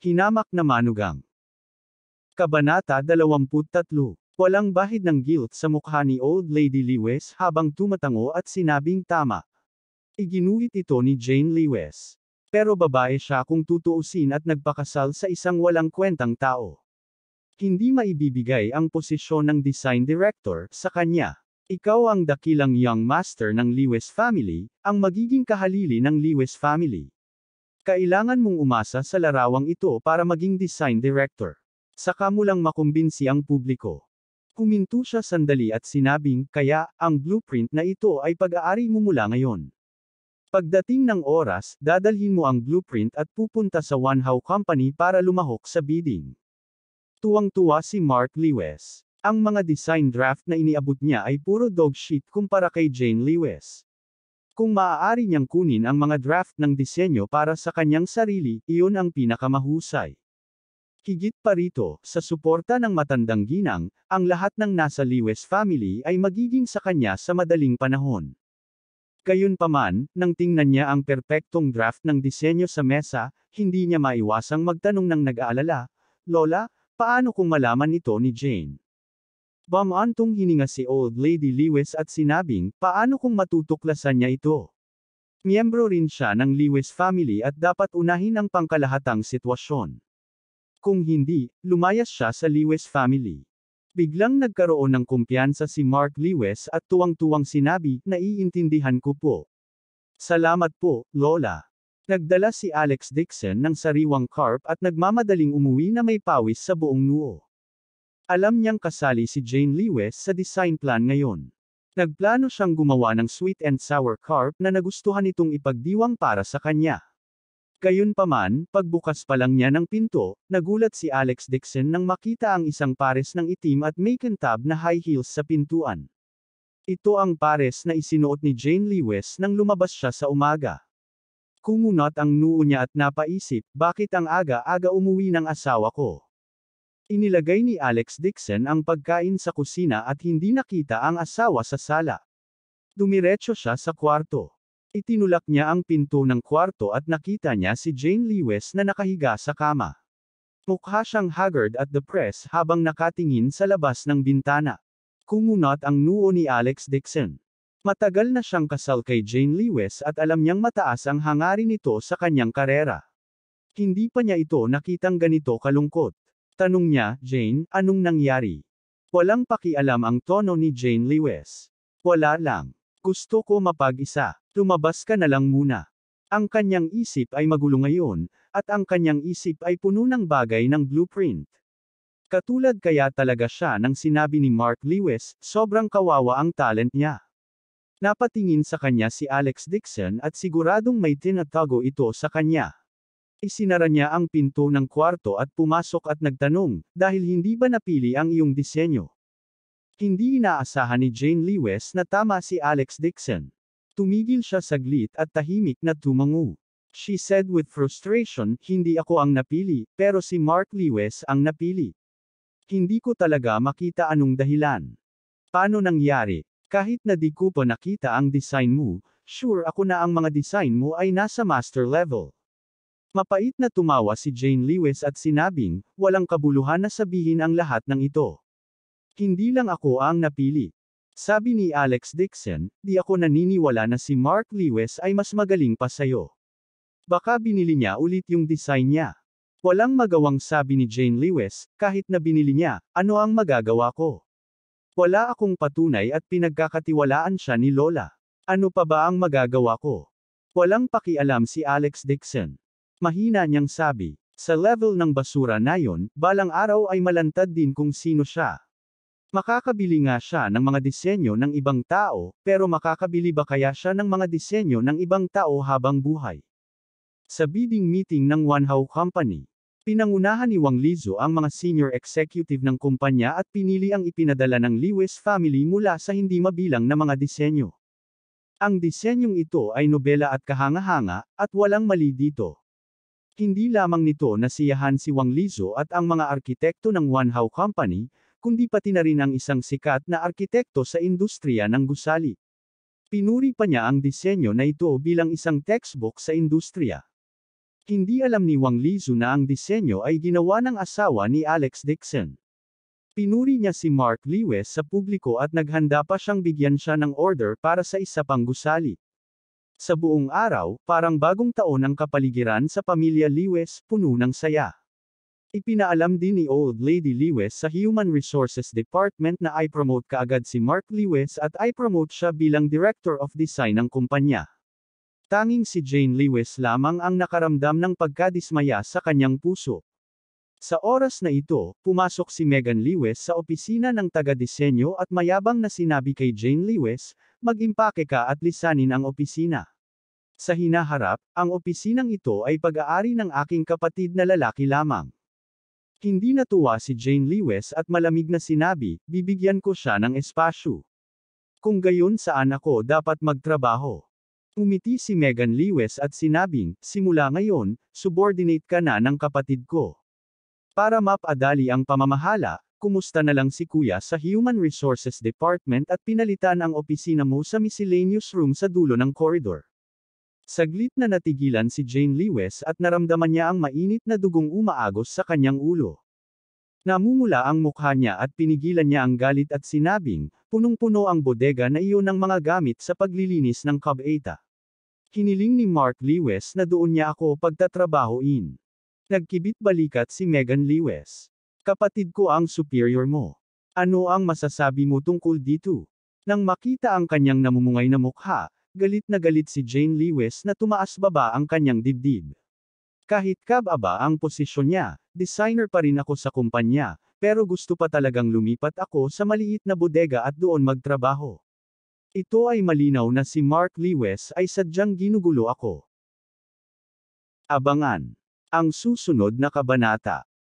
Hinamak na manugang. Kabanata 23. Walang bahid ng guilt sa mukha ni Old Lady Lewis habang tumatango at sinabing tama. Iginuhit ito ni Jane Lewis. Pero babae siya kung tutuusin at nagpakasal sa isang walang kwentang tao. Hindi maibibigay ang posisyon ng design director sa kanya. Ikaw ang dakilang young master ng Lewis family, ang magiging kahalili ng Lewis family. Kailangan mong umasa sa larawang ito para maging design director. Saka mo lang makumbinsi ang publiko. Huminto siya sandali at sinabing, kaya, ang blueprint na ito ay pag-aari mo mula ngayon. Pagdating ng oras, dadalhin mo ang blueprint at pupunta sa One How Company para lumahok sa bidding. Tuwang-tuwa si Mark Lewis. Ang mga design draft na iniabot niya ay puro dog shit kumpara kay Jane Lewis. Kung maaari niyang kunin ang mga draft ng disenyo para sa kanyang sarili, iyon ang pinakamahusay. Higit pa rito, sa suporta ng matandang ginang, ang lahat ng nasa Lewis family ay magiging sa kanya sa madaling panahon. Gayunpaman, nang tingnan niya ang perpektong draft ng disenyo sa mesa, hindi niya maiwasang magtanong ng nag-aalala, Lola, paano kung malaman ito ni Jane? Bumantong hininga si Old Lady Lewis at sinabing, paano kung matutuklasan niya ito? Miyembro rin siya ng Lewis family at dapat unahin ang pangkalahatang sitwasyon. Kung hindi, lumayas siya sa Lewis family. Biglang nagkaroon ng kumpiyansa si Mark Lewis at tuwang-tuwang sinabi, naiintindihan ko po. Salamat po, Lola. Nagdala si Alex Dixon ng sariwang carp at nagmamadaling umuwi na may pawis sa buong noo. Alam niyang kasali si Jane Lewis sa design plan ngayon. Nagplano siyang gumawa ng sweet and sour carp na nagustuhan itong ipagdiwang para sa kanya. Gayunpaman, pagbukas pa lang niya ng pinto, nagulat si Alex Dixon nang makita ang isang pares ng itim at makintab na high heels sa pintuan. Ito ang pares na isinuot ni Jane Lewis nang lumabas siya sa umaga. Kumunot ang noo niya at napaisip, bakit ang aga-aga umuwi ng asawa ko? Inilagay ni Alex Dixon ang pagkain sa kusina at hindi nakita ang asawa sa sala. Dumiretso siya sa kwarto. Itinulak niya ang pinto ng kwarto at nakita niya si Jane Lewis na nakahiga sa kama. Mukha siyang haggard at depressed habang nakatingin sa labas ng bintana. Kumunot ang noo ni Alex Dixon. Matagal na siyang kasal kay Jane Lewis at alam niyang mataas ang hangarin nito sa kanyang karera. Hindi pa niya ito nakitang ganito kalungkot. Tanong niya, Jane, anong nangyari? Walang pakialam ang tono ni Jane Lewis. Wala lang. Gusto ko mapag-isa. Lumabas ka na lang muna. Ang kanyang isip ay magulo ngayon, at ang kanyang isip ay puno ng bagay ng blueprint. Katulad kaya talaga siya nang sinabi ni Mark Lewis, sobrang kawawa ang talent niya. Napatingin sa kanya si Alex Dixon at siguradong may tinatago ito sa kanya. Isinara niya ang pinto ng kwarto at pumasok at nagtanong, dahil hindi ba napili ang iyong disenyo? Hindi inaasahan ni Jane Lewis na tama si Alex Dixon. Tumigil siya saglit at tahimik na tumango. She said with frustration, hindi ako ang napili, pero si Mark Lewis ang napili. Hindi ko talaga makita anong dahilan. Paano nangyari? Kahit na di ko pa nakita ang design mo, sure ako na ang mga design mo ay nasa master level. Mapait na tumawa si Jane Lewis at sinabing, walang kabuluhan na sabihin ang lahat ng ito. Hindi lang ako ang napili. Sabi ni Alex Dixon, di ako naniniwala na si Mark Lewis ay mas magaling pa sayo. Baka binili niya ulit yung design niya. Walang magawang sabi ni Jane Lewis, kahit na binili niya, ano ang magagawa ko? Wala akong patunay at pinagkakatiwalaan siya ni Lola. Ano pa ba ang magagawa ko? Walang pakialam si Alex Dixon. Mahina niyang sabi, sa level ng basura na yon, balang araw ay malantad din kung sino siya. Makakabili nga siya ng mga disenyo ng ibang tao, pero makakabili ba kaya siya ng mga disenyo ng ibang tao habang buhay? Sa bidding meeting ng One How Company, pinangunahan ni Wang Lizu ang mga senior executive ng kumpanya at pinili ang ipinadala ng Lewis family mula sa hindi mabilang na mga disenyo. Ang disenyong ito ay nobela at kahanga-hanga, at walang mali dito. Hindi lamang nito nasiyahan si Wang Lizu at ang mga arkitekto ng One How Company, kundi pati na rin ang isang sikat na arkitekto sa industriya ng gusali. Pinuri pa niya ang disenyo na ito bilang isang textbook sa industriya. Hindi alam ni Wang Lizu na ang disenyo ay ginawa ng asawa ni Alex Dixon. Pinuri niya si Mark Lewis sa publiko at naghanda pa siyang bigyan siya ng order para sa isa pang gusali. Sa buong araw, parang bagong taon ang kapaligiran sa pamilya Lewis, puno ng saya. Ipinaalam din ni Old Lady Lewis sa Human Resources Department na i-promote kaagad si Mark Lewis at i-promote siya bilang Director of Design ng kumpanya. Tanging si Jane Lewis lamang ang nakaramdam ng pagkadismaya sa kanyang puso. Sa oras na ito, pumasok si Megan Lewis sa opisina ng taga-disenyo at mayabang na sinabi kay Jane Lewis, mag-impake ka at lisanin ang opisina. Sa hinaharap, ang opisinang ito ay pag-aari ng aking kapatid na lalaki lamang. Hindi natuwa si Jane Lewis at malamig na sinabi, bibigyan ko siya ng espasyo. Kung gayon saan ako dapat magtrabaho? Umiti si Megan Lewis at sinabing, simula ngayon, subordinate ka na ng kapatid ko. Para mapadali ang pamamahala, kumusta na lang si Kuya sa Human Resources Department at pinalitan ang opisina mo sa miscellaneous room sa dulo ng corridor. Saglit na natigilan si Jane Lewis at naramdaman niya ang mainit na dugong umaagos sa kanyang ulo. Namumula ang mukha niya at pinigilan niya ang galit at sinabing, punong-puno ang bodega na iyon ng mga gamit sa paglilinis ng Cab 8. Hiniling ni Mark Lewis na doon niya ako pagtatrabahoin. Nagkibit balikat si Megan Lewis. Kapatid ko ang superior mo. Ano ang masasabi mo tungkol dito? Nang makita ang kanyang namumungay na mukha, galit na galit si Jane Lewis na tumaas-baba ang kanyang dibdib. Kahit Cab 8 ang posisyon niya, designer pa rin ako sa kumpanya, pero gusto pa talagang lumipat ako sa maliit na bodega at doon magtrabaho. Ito ay malinaw na si Mark Lewis ay sadyang ginugulo ako. Abangan ang susunod na kabanata.